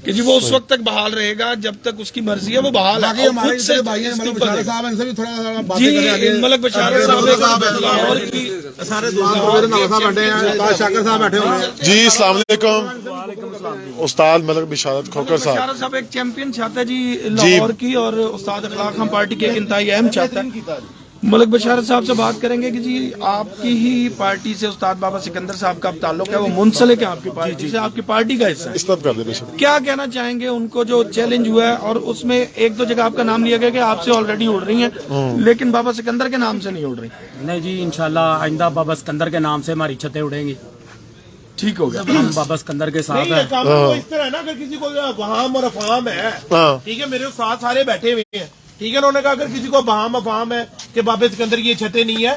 कि जी वो उस वक्त तक बहाल रहेगा जब तक उसकी मर्जी है, वो बहाल है। बाकी और हमारे खुद से जितने भाई हैं, मलक इस्तीफा बशारत देगा। साहब हैं, इनसे भी थोड़ा बातें जी, करें आगे। मलक बशारत साहब लाहौर की सारे साहब बैठे हैं, उस्ताद शाकिर साहब बैठे हुए हैं। जी अस्सलाम वालेकुम उस्ताद मलक बशारत खोकर साहब। बशारत साहब एक चैंपियन छात्र है जी लाहौर की, और उस्ताद अखलाक हम पार्टी के एक इंतहाई अहम छात्र है। मलक बशारत साहब से बात करेंगे कि जी आपकी ही पार्टी से उस्ताद बाबा सिकंदर साहब का ताल्लुक है, वो मुंसलिक है आपकी पार्टी से, आपकी पार्टी का हिस्सा है। स्टॉप कर दे बेशक। क्या कहना चाहेंगे उनको जो चैलेंज हुआ है, और उसमें एक दो जगह आपका नाम लिया गया कि आपसे ऑलरेडी उड़ रही हैं, लेकिन बाबा सिकंदर के नाम से नहीं उड़ रही? नहीं जी, इंशाल्लाह आइंदा बाबा सिकंदर के नाम से हमारी छतें उड़ेंगी। ठीक हो गया। हम बाबा सिकंदर के साथ नहीं, हैं। ये काम तो इस तरह है ना, अगर किसी को वहाम और अफाम है, हाँ। ठीक है, मेरे साथ सारे बैठे हुए हैं, ठीक है, उन्होंने कहा अगर किसी को बहाम अफाम है कि बाबे सिकंदर की ये छतें नहीं है,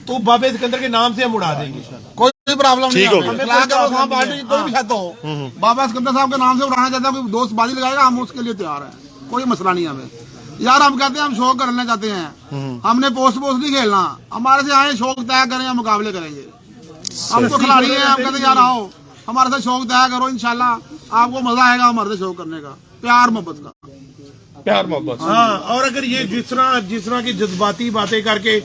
तो बाबे सिकंदर के नाम से हम उड़ा देंगे। कोई प्रॉब्लम नहीं ठीक हो है। गया। इखलाक और वहाँ पार्टी कोई भी छत हो, बाबा सिकंदर साहब के नाम से उड़ाना चाहता है, कोई दोस्त बाजी लगाएगा, हम उसके लिए तैयार हैं, कोई मसला नहीं है हमें। यार हम कहते हैं हम शौक करना चाहते हैं, हमने पोस्ट नहीं खेलना, हमारे से आए शौक तय करें या मुकाबले करेंगे। हमको खिलाड़ी है, हम कहते हैं यार आओ हमारे साथ शौक तय करो, इंशाल्लाह आपको मजा आएगा हमारे से शौक करने का, प्यार मोहब्बत का। प्यार मोहब्बत। हाँ, और अगर ये जिस तरह की जज्बाती बातें करके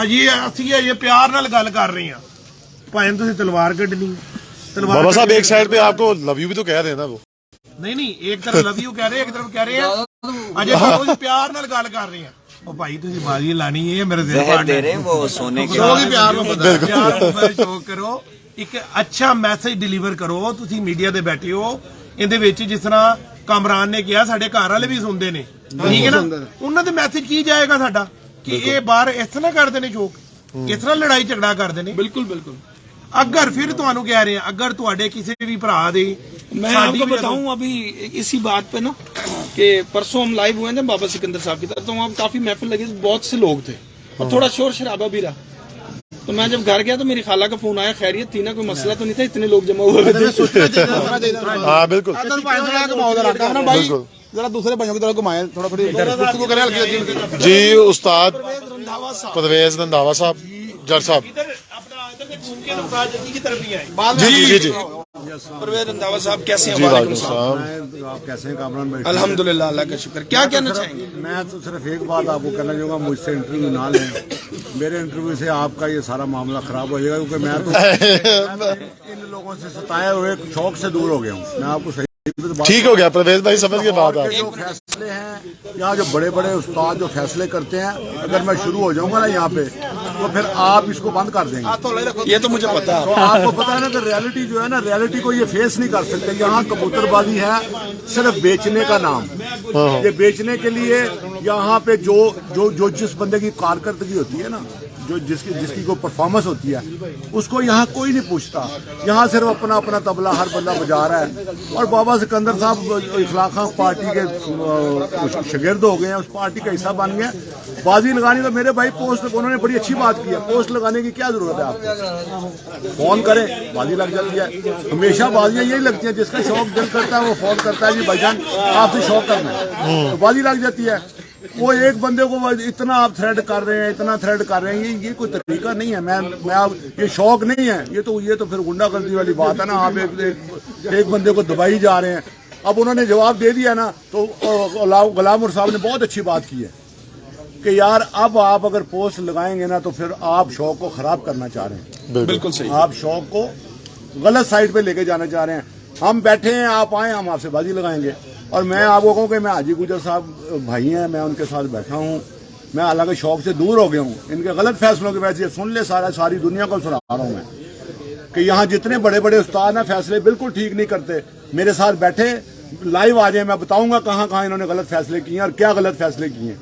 ये असली है, ये प्यार नाल गल कर रही हैं, भाई तुम तलवार कड्डनी, बाबा साहब एक साइड पे आपको लव यू भी तो कह रहे हैं ना वो। नहीं, एक तरफ लव यू कह रहे हैं, एक तरफ कह रहे हैं अजय बाबू जी प्यार नाल गल कर रही हैं। ओ भाई तुम बाजी लानी है, मेरे दिल जहर दे रहे वो सोने के शौक ही प्यार मोहब्बत है। ਸ਼ੋਅ ਕਰੋ, ਇੱਕ ਅੱਛਾ ਮੈਸੇਜ ਡਿਲੀਵਰ ਕਰੋ। ਤੁਸੀਂ ਮੀਡੀਆ ਦੇ ਬੈਠੇ ਹੋ, ਇਹਦੇ ਵਿੱਚ ਜਿਸ ਤਰ੍ਹਾਂ ਕਾਮਰਾਨ ਨੇ ਕਿਹਾ ਸਾਡੇ ਘਰ ਵਾਲੇ ਵੀ ਸੁਣਦੇ ਨੇ, ਠੀਕ ਹੈ ਨਾ, ਉਹਨਾਂ ਦੇ ਮੈਸੇਜ ਕੀ ਜਾਏਗਾ ਸਾਡਾ ਕਿ ਇਹ ਬਾਹਰ ਇਸ ਤਰ੍ਹਾਂ ਕਰਦੇ ਨੇ ਸ਼ੋਕ, ਇਸ ਤਰ੍ਹਾਂ ਲੜਾਈ ਝਗੜਾ ਕਰਦੇ ਨੇ। बिल्कुल बिल्कुल। ਅਗਰ ਫਿਰ ਤੁਹਾਨੂੰ ਕਹਿ ਰਹੇ ਆ, ਅਗਰ ਤੁਹਾਡੇ ਕਿਸੇ ਵੀ ਭਰਾ ਦੀ मैं आपको बताऊं अभी इसी बात पे ना कि परसों हम लाइव हुए थे बाबा सिकंदर साहब की तरफ, तो वहाँ काफी महफिल लगी, बहुत से लोग थे और थोड़ा शोर शराबा भी रहा। तो मैं जब घर गया तो मेरी खाला का फोन आया, खैरियत थी ना, कोई मसला तो नहीं था, इतने लोग जमा हुए थे। हाँ बिल्कुल भाई जरा दूसरे भाइयों की तरफ घुमाए, थोड़ा थोड़ी गुफ्तगू करें हल्की। जी उस्ताद परवेज रंधावा साहब जज साहब। इधर अपना इधर से घूम के उस्ताद जल्दी की तरफ ही आए। जी जी जी परवेज रंधावा साहब कैसे हैं? जी वालेकुम वालेकुम सलाम। सलाम। आप कैसे हैं कामरान भाई? अल्हम्दुलिल्लाह, अल्लाह का शुक्र। क्या कहना चाहेंगे? मैं तो सिर्फ एक बात आपको कहना चाहूँगा, मुझसे इंटरव्यू ना लें, मेरे इंटरव्यू से आपका ये सारा मामला खराब हो जाएगा, क्योंकि मैं तो इन लोगों से सताए हुए शौक से दूर हो गया हूँ। मैं आपको सही ठीक हो गया परवेज भाई, समझ के बात आप। जो फैसले हैं यहाँ, जो बड़े बड़े उस्ताद जो फैसले करते हैं, अगर मैं शुरू हो जाऊंगा ना यहाँ पे, तो फिर आप इसको बंद कर देंगे। ये तो मुझे पता है। तो आपको पता है ना कि रियलिटी जो है ना, रियलिटी को ये फेस नहीं कर सकते। यहाँ कबूतरबाजी है सिर्फ बेचने का नाम, ये बेचने के लिए यहाँ पे जो जो जो जिस बंदे की कारकर्दगी होती है ना, जो जिसकी कोई परफॉर्मेंस होती है, उसको यहाँ कोई नहीं पूछता। यहाँ सिर्फ अपना अपना तबला हर बंदा बजा रहा है। और बाबा सिकंदर साहब इखलाक पार्टी के शागिर्द हो गए हैं, उस पार्टी का हिस्सा बन गए। बाजी लगानी तो मेरे भाई पोस्ट, उन्होंने बड़ी अच्छी बात की है, पोस्ट लगाने की क्या जरूरत है आपको? फोन करें, बाजी लग जाती है। हमेशा बाजियां यही लगती हैं, जिसका शौक दिल करता है वो फोन करता है, जी भाईजान आपसे शौक करना है, तो बाजी लग जाती है। वो एक बंदे को इतना आप थ्रेड कर रहे हैं, इतना थ्रेड कर रहे हैं, ये कोई तरीका नहीं है। मैं आप ये शौक नहीं है, ये तो फिर गुंडागर्दी वाली बात है ना। आप एक बंदे को दबाई जा रहे हैं। अब उन्होंने जवाब दे दिया ना, तो गुलाम साहब ने बहुत अच्छी बात की है कि यार अब आप अगर पोस्ट लगाएंगे ना, तो फिर आप शौक को खराब करना चाह रहे हैं। बिल्कुल सही। आप शौक को गलत साइड पे लेके जाना चाह रहे हैं। हम बैठे हैं, आप आए, हम आपसे बाजी लगाएंगे। और मैं आपको कहूँ कि मैं हाजी गुजर साहब भाई हैं, मैं उनके साथ बैठा हूँ। मैं हालांकि शौक से दूर हो गया हूँ, इनके गलत फैसलों की वजह से सुन ले सारी दुनिया को सुना रहा हूँ मैं कि यहाँ जितने बड़े बड़े उस्ताद हैं फैसले बिल्कुल ठीक नहीं करते। मेरे साथ बैठे लाइव आ जाए, मैं बताऊंगा कहाँ कहाँ इन्होंने गलत फैसले किए और क्या गलत फैसले किए हैं।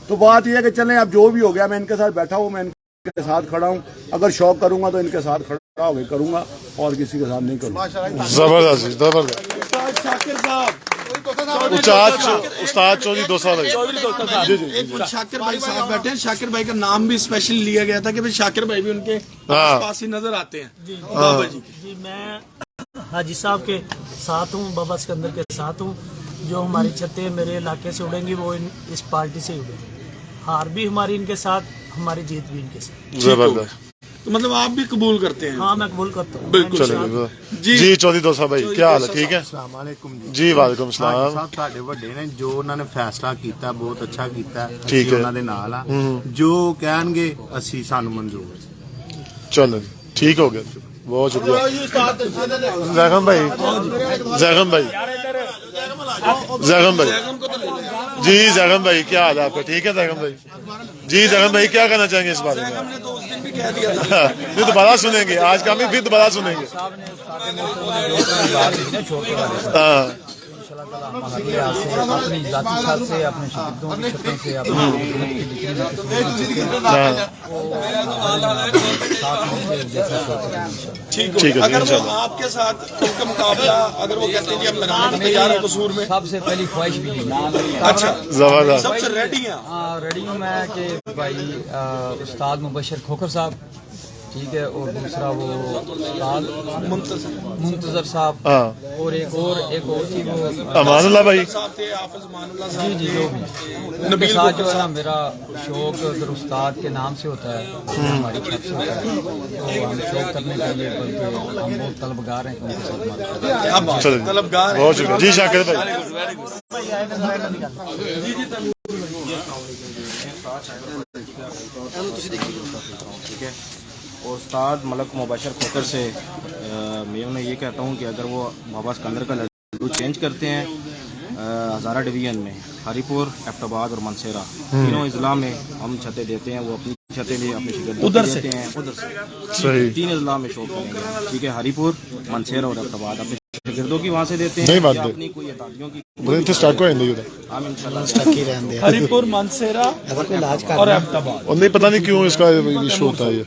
तो बात यह है कि चलें, अब जो भी हो गया, मैं इनके साथ बैठा हूँ, मैं इनके साथ खड़ा हूँ। अगर शौक करूंगा तो इनके साथ खड़ा होकर करूंगा और किसी के साथ नहीं करूंगा। जबरदस्त जबरदस्त। शाकिर साहब उस्ताद चौधरी दोसा भाई। एक शाकिर भाई साहब बैठे हैं, शाकिर भाई का नाम भी स्पेशल लिया गया था कि भाई शाकिर भाई भी उनके पास ही नजर आते हैं बाबा जी के। जी मैं हाजी साहब के साथ हूँ, बाबा सिकंदर के साथ हूँ। जो हमारी छतें मेरे इलाके से उड़ेंगी वो इस पार्टी से ही उड़ेंगी। हार भी हमारी इनके साथ, हमारी जीत भी इनके साथ। जबरदस्त। तो मतलब आप भी कबूल करते हैं? हाँ मैं कबूल करता हूँ। बिल्कुल जी चौधरी दोसा भाई क्या हाल है, ठीक है जी? ਵਾਲੇਕੁਮ ਸਲਾਮ। ਸਾਹਿਬ ਤੁਹਾਡੇ ਵੱਡੇ ਨੇ ਜੋ ਉਹਨਾਂ ਨੇ ਫੈਸਲਾ ਕੀਤਾ ਬਹੁਤ ਅੱਛਾ ਕੀਤਾ, ਠੀਕ ਅਸੀਂ ਹੈ। ਉਹਨਾਂ ਦੇ ਨਾਲ ਆ, ਜੋ ਕਹਿਣਗੇ ਅਸੀਂ ਸਾਨੂੰ ਮਨਜ਼ੂਰ ਹੈ। चलो जी ठीक हो गया, बहुत शुक्रिया। जैगम भाई, जैगम भाई, जैगम भाई जी, जैगम भाई क्या हाल है आपका, ठीक है जैगम भाई जी? जैगम भाई क्या कहना चाहेंगे इस बारे में? हमने तो उस दिन भी कह दिया था। फिर दोबारा सुनेंगे, आज का भी फिर दोबारा सुनेंगे। हाँ अपनी जाति छत से, अपने शागिर्दों की छतों से, ठीक है, अगर वो आपके साथ उनका मुकाबला, अगर वो कहते हैं कि हम लगाने को तैयार हैं कसूर में, सबसे पहली ख्वाहिश भी नहीं। अच्छा जबरदस्त, सबसे रेडी हैं? हाँ रेडी हूँ मैं कि भाई उस्ताद मुबशर खोखर साहब, ठीक है, और दूसरा वो उस्ताद मुंतजर साहब, हाँ और एक और थी वो अमानुल्लाह भाई साहब थे, हाफिज अमानुल्लाह जी साहब। जी जो भी उनके साथ जो है ना मेरा शौक अगर उस्ताद के नाम से होता है, हमारी छत से होता है, तो हम शौक करने के लिए बल्कि हम बहुत तलबगार हैं कि उनके साथ हमारे साथ। क्या बात चलो है, तलबगार हैं। बहुत शुक्रिया जी शाकिर भाई। ठीक है, और उस्ताद मलक मुबशर खोकर से मैं उन्हें ये कहता हूँ कि अगर वो बाबा सिकंदर का लड्डू चेंज करते हैं हज़ारा डिवीजन में, हरीपुर, एबटाबाद और मनसेरा तीनों अजला में हम छतें देते हैं, वो अपनी छतें भी अपने शिकंदर उधर से देते हैं, उधर से सही, 3 अजला में शौक करेंगे, ठीक है, हरीपुर, मनसेरा और एबटाबाद अपने शिकंदरों की वहाँ से देते नहीं हैं, बात या दे। अपनी कोई अदादियों की बड़े थे स्टार्ट को आएंगे उधर हम इंशाल्लाह हरिपुर, मानसेरा और अहमदाबाद। और नहीं पता नहीं क्यों इसका इशू होता है, ये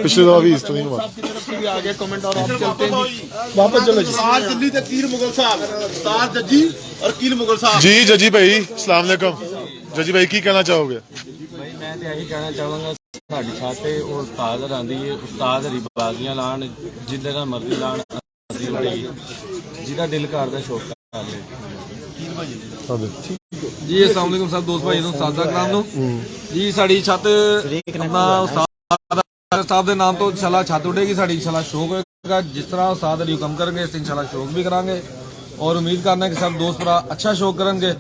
पिछले दफा भी इस तरह हुआ। की तरफ से भी आगे कमेंट और आप चलते हैं जी। वापस चलो जी। ਦਿੱਲੀ ਤੇ ਕੀਰ ਮੁਗਲ ਸਾਹਿਬ, ਉਸਤਾਦ ਜੱਜੀ ਔਰ ਕੀਰ ਮੁਗਲ ਸਾਹਿਬ। जी जजी भाई अस्सलाम वालेकुम। जजी भाई की कहना चाहोगे? भाई मैं तो यही कहना चाहूँगा साड़ी छत है और उस्ताद आंदी है, उस्ताद हरी बाजियां लान जिंदे नाल मर्जी लान, जिहदा दिल करदा शौक कर ले। जी अस्सलाम वालेकुम सब दोस्त भाई ਨੂੰ ਸਾਦਾ ਕਰਾਮ ਨੂੰ ਜੀ। ਸਾਡੀ ਛੱਤ ਆਪਣਾ ਉਸਤਾਦ ਸਾਹਿਬ ਦੇ ਨਾਮ ਤੋਂ ਇਨਸ਼ਾਅੱਲਾ ਛੱਤ ਉਡੇਗੀ ਸਾਡੀ, ਇਨਸ਼ਾਅੱਲਾ ਸ਼ੌਕ ਹੋਏਗਾ ਜਿਸ ਤਰ੍ਹਾਂ ਉਸਤਾਦ ਅਲੀ ਹੁਕਮ ਕਰਨਗੇ ਅਸੀਂ ਇਨਸ਼ਾਅੱਲਾ ਸ਼ੌਕ ਵੀ ਕਰਾਂਗੇ, ਔਰ ਉਮੀਦ ਕਰਨਾ ਕਿ ਸਭ ਦੋਸਤ ਭਰਾ ਅੱਛਾ ਸ਼ੌਕ ਕਰਨਗੇ,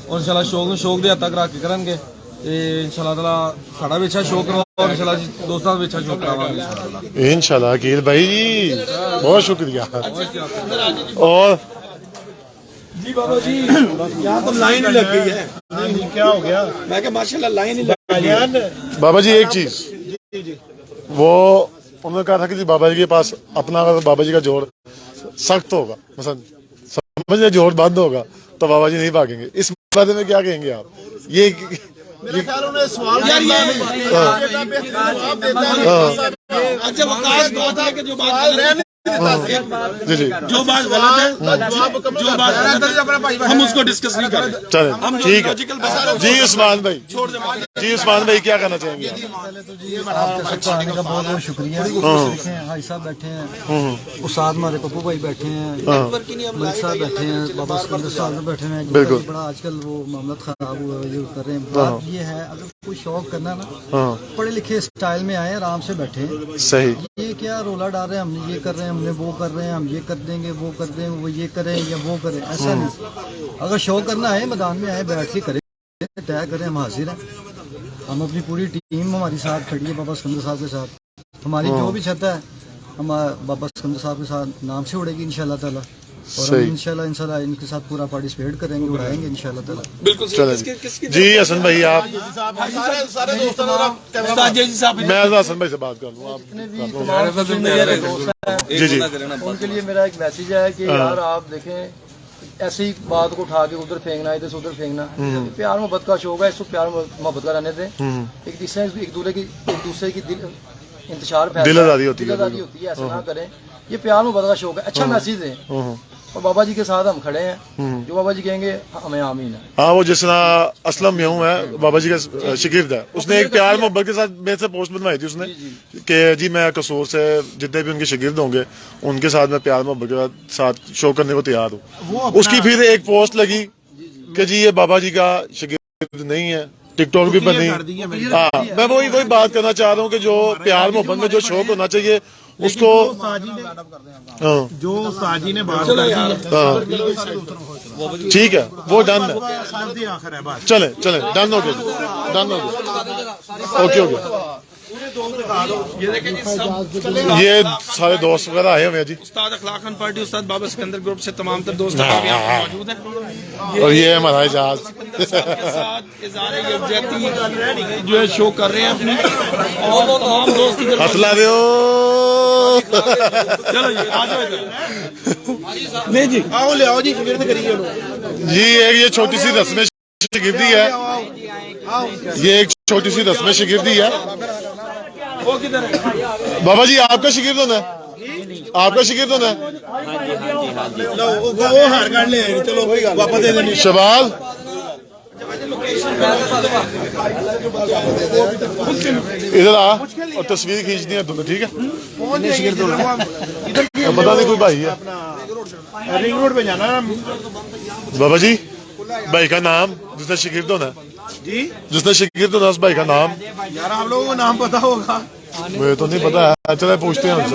ਔਰ ਇਨਸ਼ਾਅੱਲਾ ਸ਼ੌਕ ਨੂੰ ਸ਼ੌਕ ਦੇ ਹੱਦ ਤੱਕ ਰੱਖ ਕੇ ਕਰਨਗੇ, ਤੇ ਇਨਸ਼ਾਅੱਲਾ ਤਾਲਾ ਸਾਡਾ ਵੀ ਅੱਛਾ ਸ਼ੌਕ ਕਰੋ, ਔਰ ਇਨਸ਼ਾਅੱਲਾ ਦੋਸਤਾਂ ਦਾ ਵੀ ਅੱਛਾ ਸ਼ੌਕ ਕਰਾਵਾਂਗੇ ਇਨਸ਼ਾਅੱਲਾ। इंशाल्लाह अकील भाई जी बहुत शुक्रिया। और जी बाबा जी यहाँ तो लाइन ही लग गई है। क्या हो गया? मैं क्या माशाल्लाह लाइन ही लग गई है। बाबा जी एक चीज, वो उन्होंने कहा था कि जी बाबा जी के पास अपना अगर बाबा जी का जोड़ सख्त होगा, मसलन समझ जोड़ बंद होगा तो बाबा जी नहीं भागेंगे, इस बारे में क्या कहेंगे आप? ये मेरे ख्याल उन्हें सवाल अच्छा वकास बात है कि जो बात जी जी जो बात गलत है, जो बात गलत है हम उसको डिस्कस नहीं करें। चले हम ठीक है लॉजिकल बात जी। उस्मान भाई, जी उस्मान भाई क्या कहना चाहेंगे? आपके साथ आने का बहुत बहुत शुक्रिया। देखें हाजी साहब बैठे हैं, उस्ताद हमारे पप्पू भाई बैठे हैं, मलिक साहब बैठे हैं, बाबा सिकंदर साहब बैठे हैं, बिल्कुल। बड़ा आजकल वो मामला खराब हुआ है जो कर रहे हैं। बात ये है अगर कोई शौक करना ना, पढ़े लिखे स्टाइल में आए, आराम से बैठे हैं, सही। ये क्या रोला डाल रहे हैं, हमने ये कर रहे हैं, हमने वो कर रहे हैं, हम ये कर देंगे, वो कर देंगे, वो ये करें या वो करें, ऐसा नहीं। अगर शौक करना है मैदान में आए, बैठ के करें, तय करें, हम हाजिर हैं। हम अपनी पूरी टीम हमारी साथ खड़ी है बाबा सिकंदर साहब के साथ। हमारी जो भी छत है हम बाबा सिकंदर साहब के साथ नाम से उड़ेगी इंशाल्लाह ताला, और हम इंशाल्लाह इनके साथ पूरा पार्टिसिपेट करेंगे, उड़ाएंगे इंशाल्लाह ताला। बिल्कुल जी हसन भाई आप, सारे दोस्तों मैं हसन भाई से बात कर लूँ, जी जी। उनके लिए मेरा एक मैसेज है कि यार आप देखें ऐसी बात को उठा के उधर फेंकना, इधर से उधर फेंकना, प्यार मोहब्बत का शौक है, इसको प्यार मोहब्बत का रहने दें। एक दूसरे की इंतशार दिलदारी होती है, ऐसा ना करें, ये प्यार मोहब्बत का शौक है। अच्छा मैसेज है اور بابا جی کے ساتھ ہم کھڑے ہیں، جو بابا جی کہیں گے ہمیں آمین ہے. ہاں وہ جس طرح اسلم یوں ہے بابا جی کا شگرد ہے، اس نے ایک پیار محبت کے ساتھ میرے سے پوسٹ بنوائی تھی اس نے کہ جی میں قصور سے جتنے بھی ان کے شگرد ہوں گے ان کے ساتھ میں پیار محبت کے ساتھ شو کرنے کو تیار ہوں. اس کی پھر ایک پوسٹ لگی کہ جی یہ بابا جی کا شگرد نہیں ہے، ٹک ٹاک بھی بنی. ہاں میں وہی بات کرنا چاہ رہا ہوں کہ جو پیار محبت میں جو شوق ہونا چاہیے اس کو جو ساجی نے بات کری ٹھیک ہے وہ ڈن ہے. آخر ہے بات. چلیں ڈن ہو گیا، ڈن ہو گیا، اوکے ہو گیا. یہ سارے دوست وغیرہ آئے ہوئے ہیں جی. استاد اخلاق خان پارٹی استاد بابا سکندر گروپ سے تمام تر دوست موجود ہیں، اور یہ ہمارا اعجاز کے ساتھ اظہار یکجہتی جو ہے شو کر رہے ہیں اپنے، اور تمام دوست ادھر ہتلا دیو. چلو جی آ جاؤ نہیں جی آؤ لے آؤ جی شگرد کریے جی یہ چھوٹی سی رسم شگردی ہے، یہ ایک چھوٹی سی رسم شگردی ہے. وہ کدھر ہے؟ بابا جی آپ کا شگرد ہونا ہے، آپ کا شگرد ہونا ہے. وہ ہار کر لے چلو واپس دے دیں. شبال ادھر آ اور تصویر کھینچنی ہے تمہیں، ٹھیک ہے؟ پتا نہیں کوئی بھائی ہے رنگ روڈ پہ جانا بابا جی. بھائی کا نام جس نے شگرد ہونا ہے، جی. جس نے شگرد ہونا اس بھائی کا نام یار آپ لوگوں کو نام پتا ہوگا. مجھے تو نہیں پتا ہے، چلے پوچھتے ہیں ان سے.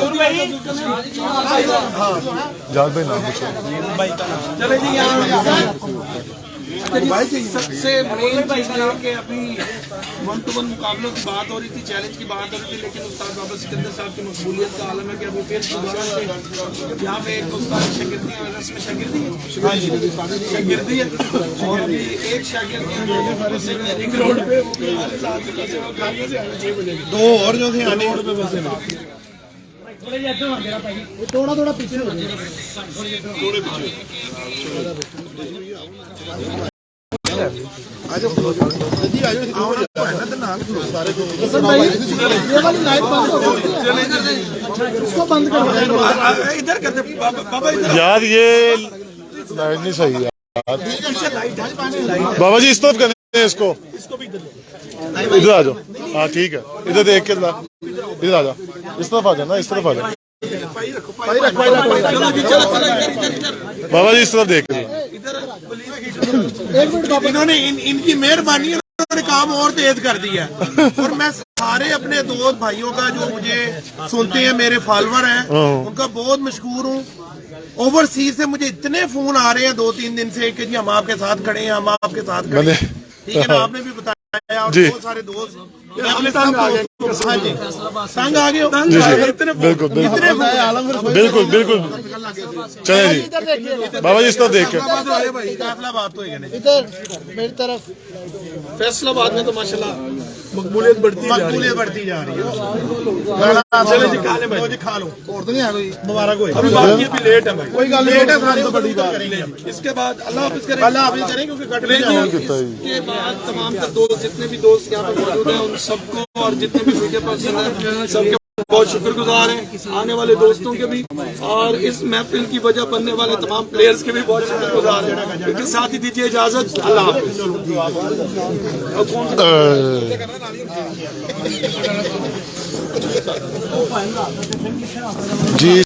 جاد بھائی نام پوچھو. چلے جی سب سے مین چیز یہ کہ ابھی 1-to-1 مقابلوں کی بات ہو رہی تھی، چیلنج کی بات ہو رہی تھی، لیکن استاد بابا سکندر صاحب کی مقبولیت کا عالم ہے کہ ابھی پھر دوبارہ سے یہاں پہ ایک استاد شاگردی ہے، رسم شاگردی ہے اور ابھی ایک شاگرد رنگ روڈ پہ دو اور جو تھے آنے تھوڑا پیچھے ہو یار یہ لائٹ نہیں صحیح ہے بابا جی. اس طرف کریں اس کو، ادھر آ جاؤ. ہاں ٹھیک ہے، ادھر دیکھ کے ادھر آ جاؤ، اس طرف آ جانا، اس طرف آ جانا. بابا جی اس طرف دیکھ کے. انہوں نے ان کی مہربانی انہوں نے کام اور تیز کر دیا ہے. اور میں سارے اپنے دوست بھائیوں کا جو مجھے سنتے ہیں، میرے فالوور ہیں، ان کا بہت مشکور ہوں. اوورسیز سے مجھے اتنے فون آ رہے ہیں 2-3 دن سے کہ جی ہم آپ کے ساتھ کھڑے ہیں، ہم آپ کے ساتھ کھڑے ہیں. ٹھیک ہے نا، آپ نے بھی بتایا اور بہت سارے دوست تنگ آ گئے. بالکل بالکل بالکل. چلے جی بابا جی اس طرف دیکھ کے. فیصلہ آباد میں تو ماشاءاللہ مقبولیت بڑھتی جا رہی ہے. چلے جی کھا لیں بھائی، کھا لو اور تو نہیں ہے کوئی مبارک ہوئے. ابھی لیٹ ہے بھائی، کوئی لیٹ ہے ساری تو بڑی بات. اس کے بعد اللہ حافظ کریں، اللہ حافظ کریں کیونکہ کٹ لیں. اس کے بعد تمام تر دوست جتنے بھی دوست یہاں پہ موجود ہیں ان سب کو اور جتنے بھی میڈیا پرسن ہیں سب کے بہت شکر گزار ہیں، آنے والے دوستوں کے بھی اور اس محفل کی وجہ بننے والے تمام پلیئرز کے بھی بہت شکر گزار ہیں. ان کے ساتھ ہی دیجیے اجازت، اللہ حافظ. جی